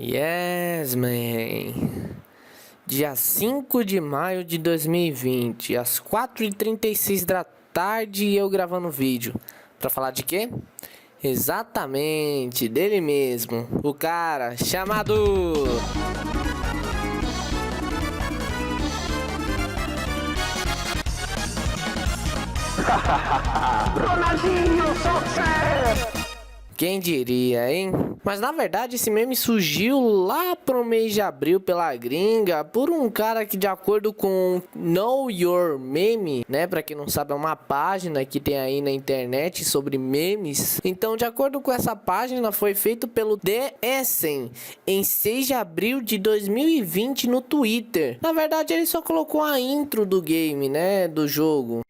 Yes, man. Dia 5 de maio de 2020, às 4h36 da tarde, eu gravando vídeo. Pra falar de quê? Exatamente, dele mesmo. O cara chamado... Ronaldinho Soccer! Quem diria, hein? Mas na verdade esse meme surgiu lá pro mês de abril pela gringa por um cara que, de acordo com Know Your Meme, né, pra quem não sabe, é uma página que tem aí na internet sobre memes. Então, de acordo com essa página, foi feito pelo The Essen em 6 de abril de 2020 no Twitter. Na verdade ele só colocou a intro do game, né, do jogo.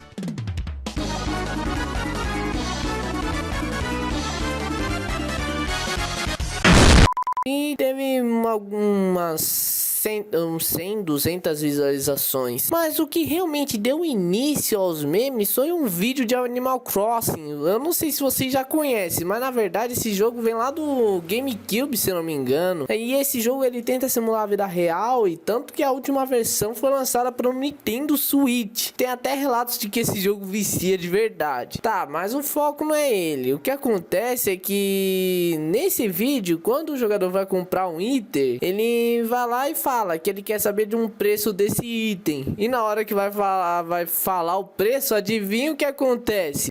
E teve algumas 100, 200 visualizações. Mas o que realmente deu início aos memes foi um vídeo de Animal Crossing. Eu não sei se vocês já conhecem, mas na verdade esse jogo vem lá do GameCube, se não me engano. E esse jogo ele tenta simular a vida real, e tanto que a última versão foi lançada para o Nintendo Switch. Tem até relatos de que esse jogo vicia de verdade. Tá, mas o foco não é ele. O que acontece é que nesse vídeo, quando o jogador vai comprar um item, ele vai lá e fala que ele quer saber de um preço desse item. E na hora que vai falar o preço, adivinha o que acontece?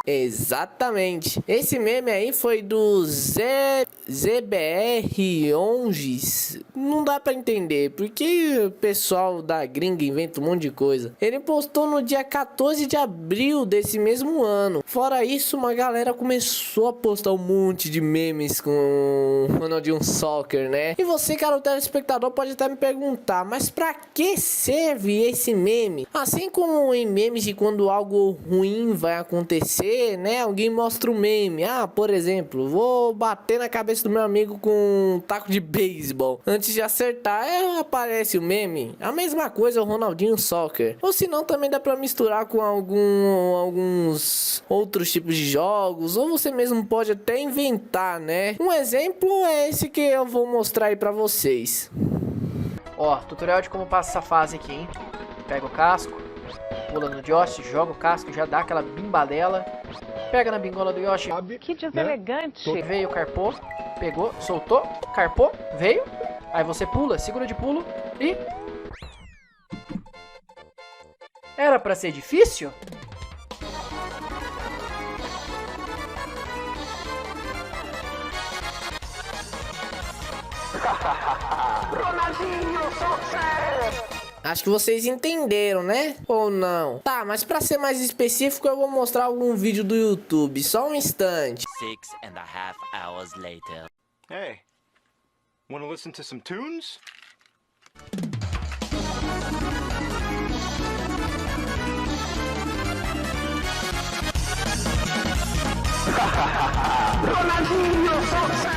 Exatamente. Esse meme aí foi do ZBR11. Não dá pra entender, porque o pessoal da gringa inventa um monte de coisa. Ele postou no dia 14 de abril desse mesmo ano. Fora isso, uma galera começou a postar um monte de memes com Ronaldinho Soccer, né? E você, cara, o telespectador, pode até me perguntar, mas pra que serve esse meme? Assim como em memes de quando algo ruim vai acontecer, né? Alguém mostra um meme. Ah, por exemplo, vou bater na cabeça do meu amigo com um taco de beisebol. Antes de acertar, aparece o meme. A mesma coisa o Ronaldinho Soccer. Ou se não, também dá pra misturar com alguns outros tipos de jogos. Ou você mesmo pode até inventar, né? Um exemplo é esse que eu vou mostrar aí pra vocês. Ó, tutorial de como passa essa fase aqui, hein? Pega o casco, pula no Yoshi, joga o casco, já dá aquela bimbalela. Pega na bingola do Yoshi. Que deselegante! Né? Veio, carpou, pegou, soltou, carpou, veio. Aí você pula, segura de pulo e... Era pra ser difícil? Ronaldinho Soccer! Acho que vocês entenderam, né? Ou não? Tá, mas pra ser mais específico, eu vou mostrar algum vídeo do YouTube. Só um instante. 6.5 hours later. Hey, wanna listen to some tunes? Ronaldinho Soccer!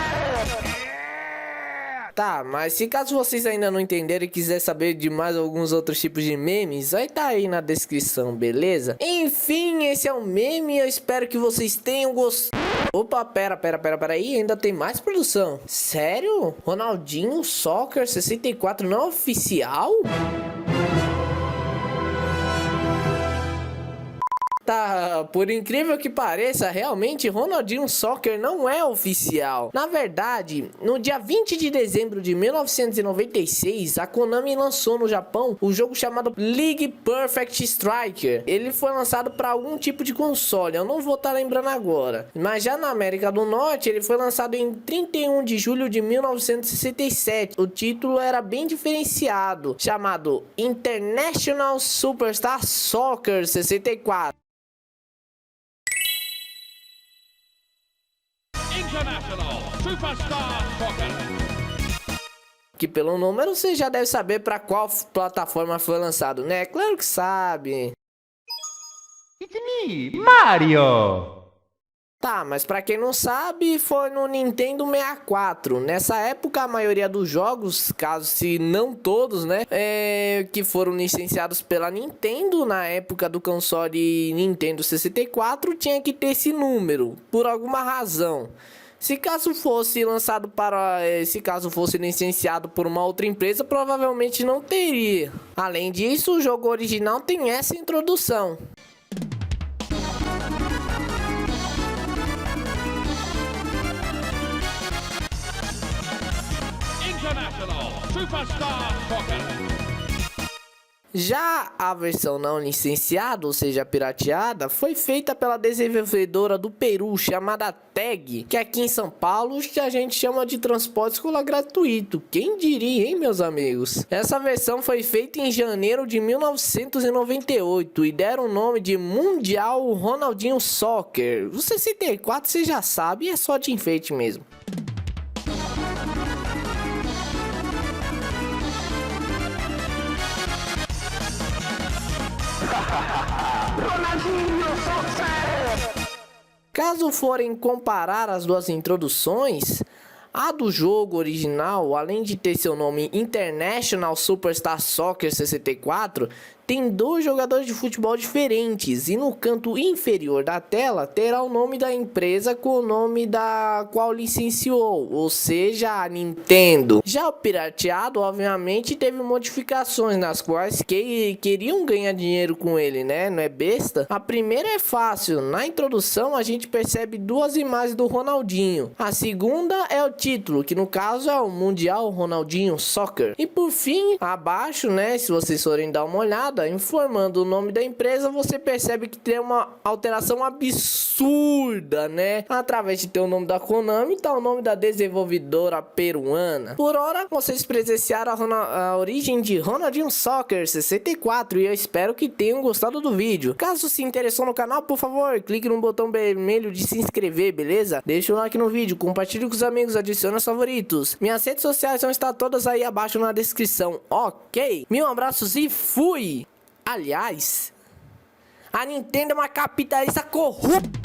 Tá, mas se caso vocês ainda não entenderam e quiser saber de mais alguns outros tipos de memes, vai tá aí na descrição, beleza? Enfim, esse é o meme, eu espero que vocês tenham gostado. Opa, pera aí, ainda tem mais produção. Sério? Ronaldinho Soccer 64 não é oficial? Tá, por incrível que pareça, realmente Ronaldinho Soccer não é oficial. Na verdade, no dia 20 de dezembro de 1996, a Konami lançou no Japão o jogo chamado League Perfect Striker. Ele foi lançado para algum tipo de console, eu não vou estar lembrando agora. Mas já na América do Norte, ele foi lançado em 31 de julho de 1967. O título era bem diferenciado, chamado International Superstar Soccer 64. International Superstar Soccer. Que pelo número você já deve saber para qual plataforma foi lançado, né? Claro que sabe. It's me, Mario! Tá, mas pra quem não sabe, foi no Nintendo 64. Nessa época, a maioria dos jogos, caso se não todos, né, que foram licenciados pela Nintendo, na época do console Nintendo 64, tinha que ter esse número, por alguma razão. Se caso fosse licenciado por uma outra empresa, provavelmente não teria. Além disso, o jogo original tem essa introdução. International Superstar Soccer. Já a versão não licenciada, ou seja, pirateada, foi feita pela desenvolvedora do Peru chamada TAG, que aqui em São Paulo a gente chama de transporte escolar gratuito. Quem diria, hein, meus amigos? Essa versão foi feita em janeiro de 1998 e deram o nome de Mundial Ronaldinho Soccer. O 64 você já sabe, é só de enfeite mesmo. Ronaldinho Soccer! Caso forem comparar as duas introduções, a do jogo original, além de ter seu nome International Superstar Soccer 64, tem dois jogadores de futebol diferentes e no canto inferior da tela terá o nome da empresa com o nome da qual licenciou, ou seja, a Nintendo. Já o pirateado, obviamente, teve modificações nas quais queriam ganhar dinheiro com ele, né? Não é besta? A primeira é fácil. Na introdução a gente percebe duas imagens do Ronaldinho. A segunda é o título, que no caso é o Mundial Ronaldinho Soccer. E por fim, abaixo, né, se vocês forem dar uma olhada, informando o nome da empresa, você percebe que tem uma alteração absurda, né? Através de ter o nome da Konami, tá o nome da desenvolvedora peruana. Por hora, vocês presenciaram a origem de Ronaldinho Soccer 64 e eu espero que tenham gostado do vídeo. Caso se interessou no canal, por favor, clique no botão vermelho de se inscrever, beleza? Deixa o like no vídeo, compartilhe com os amigos, adicione aos favoritos. Minhas redes sociais vão estar todas aí abaixo na descrição, ok? Mil abraços e fui! Aliás, a Nintendo é uma capitalista corrupta.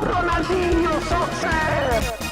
Ronaldinho Soccer!